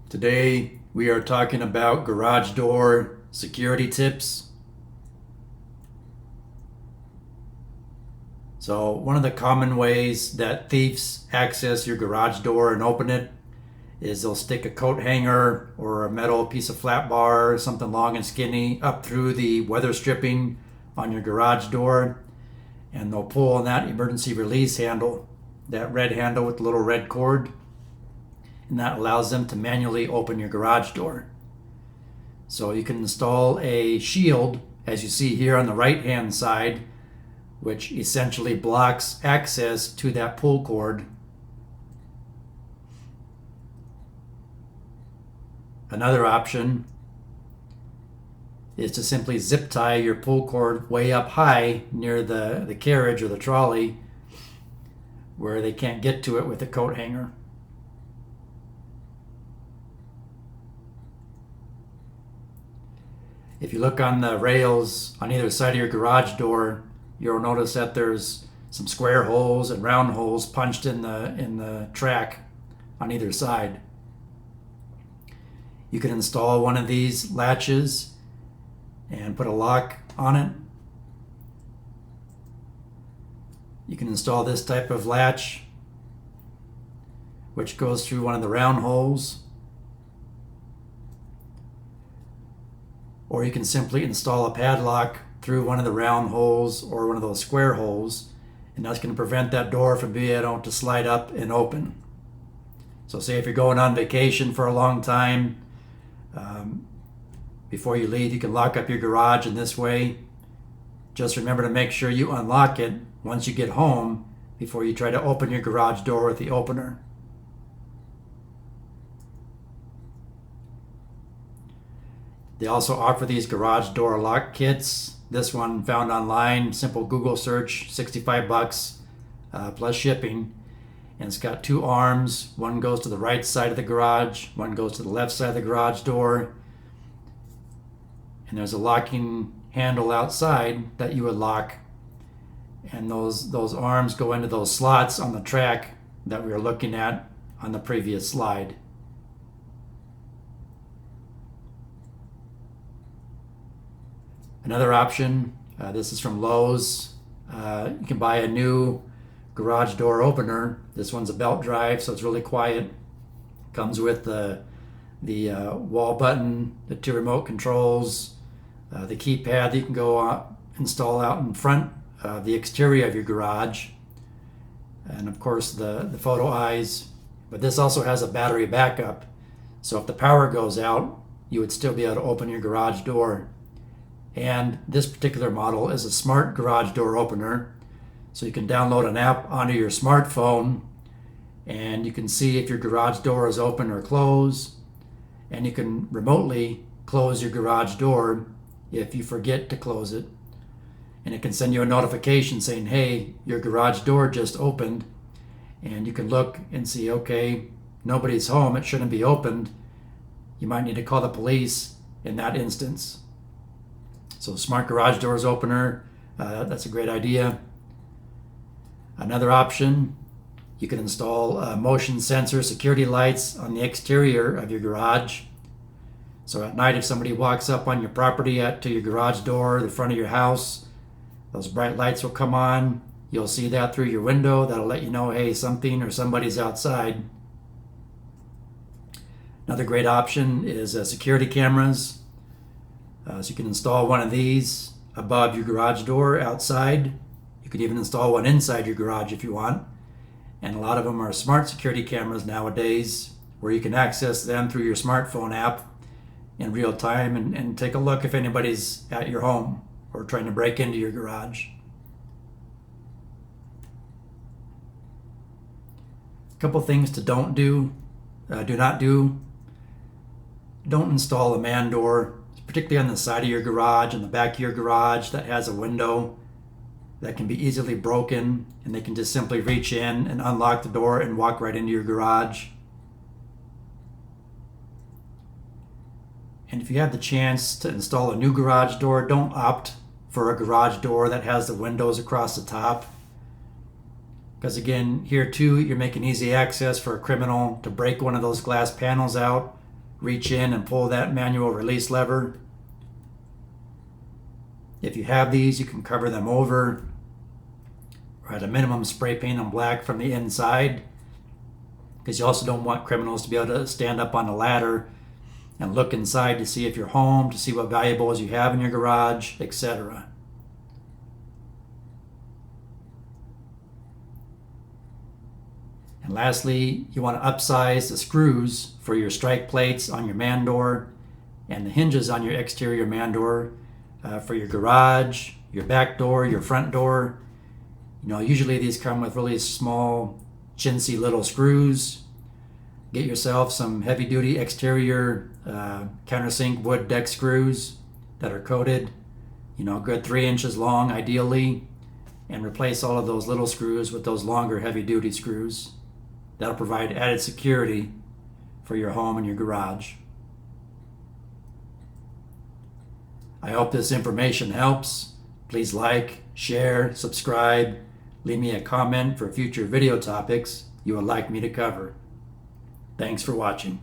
Today we are talking about garage door security tips. So one of the common ways that thieves access your garage door and open it is they'll stick a coat hanger or a metal piece of flat bar, something long and skinny, up through the weather stripping on your garage door, and they'll pull on that emergency release handle, that red handle with the little red cord, and that allows them to manually open your garage door. So you can install a shield, as you see here on the right hand side, which essentially blocks access to that pull cord. Another option is to simply zip tie your pull cord way up high near the carriage or the trolley where they can't get to it with a coat hanger. If you look on the rails on either side of your garage door, you'll notice that there's some square holes and round holes punched in the track on either side. You can install one of these latches and put a lock on it. You can install this type of latch, which goes through one of the round holes. Or you can simply install a padlock through one of the round holes or one of those square holes, and that's going to prevent that door from being able to slide up and open. So say if you're going on vacation for a long time, before you leave you can lock up your garage in this way. Just remember to make sure you unlock it once you get home before you try to open your garage door with the opener. They also offer these garage door lock kits. This one found online, simple Google search, $65 plus shipping. And it's got two arms. One goes to the right side of the garage, one goes to the left side of the garage door. And there's a locking handle outside that you would lock. And those arms go into those slots on the track that we were looking at on the previous slide. Another option, this is from Lowe's. You can buy a new garage door opener. This one's a belt drive, so it's really quiet. Comes with the wall button, the two remote controls, the keypad that you can go install out in front of the exterior of your garage, and of course the photo eyes. But this also has a battery backup, so if the power goes out, you would still be able to open your garage door. And this particular model is a smart garage door opener, so you can download an app onto your smartphone and you can see if your garage door is open or closed, and you can remotely close your garage door if you forget to close it, and it can send you a notification saying, hey, your garage door just opened, and you can look and see, okay, nobody's home, it shouldn't be opened. You might need to call the police in that instance. So smart garage doors opener, that's a great idea. Another option, you can install motion sensor security lights on the exterior of your garage. So at night, if somebody walks up on your property to your garage door, the front of your house, those bright lights will come on. You'll see that through your window. That'll let you know, hey, something or somebody's outside. Another great option is security cameras. So you can install one of these above your garage door outside. You could even install one inside your garage if you want. And a lot of them are smart security cameras nowadays, where you can access them through your smartphone app in real time and take a look if anybody's at your home or trying to break into your garage. A couple things to do not do. Don't install a man door, particularly on the side of your garage, on the back of your garage that has a window that can be easily broken, and they can just simply reach in and unlock the door and walk right into your garage. And if you have the chance to install a new garage door, don't opt for a garage door that has the windows across the top. Because again, here too, you're making easy access for a criminal to break one of those glass panels out reach in and pull that manual release lever. If you have these, you can cover them over, or at a minimum spray paint them black from the inside, because you also don't want criminals to be able to stand up on a ladder and look inside to see if you're home, to see what valuables you have in your garage, etc. And lastly, you want to upsize the screws for your strike plates on your man door and the hinges on your exterior man door for your garage, your back door, your front door. Usually these come with really small, chintzy little screws. Get yourself some heavy-duty exterior countersink wood deck screws that are coated, good 3 inches long ideally, and replace all of those little screws with those longer heavy-duty screws. That'll provide added security for your home and your garage. I hope this information helps. Please like, share, subscribe, leave me a comment for future video topics you would like me to cover. Thanks for watching.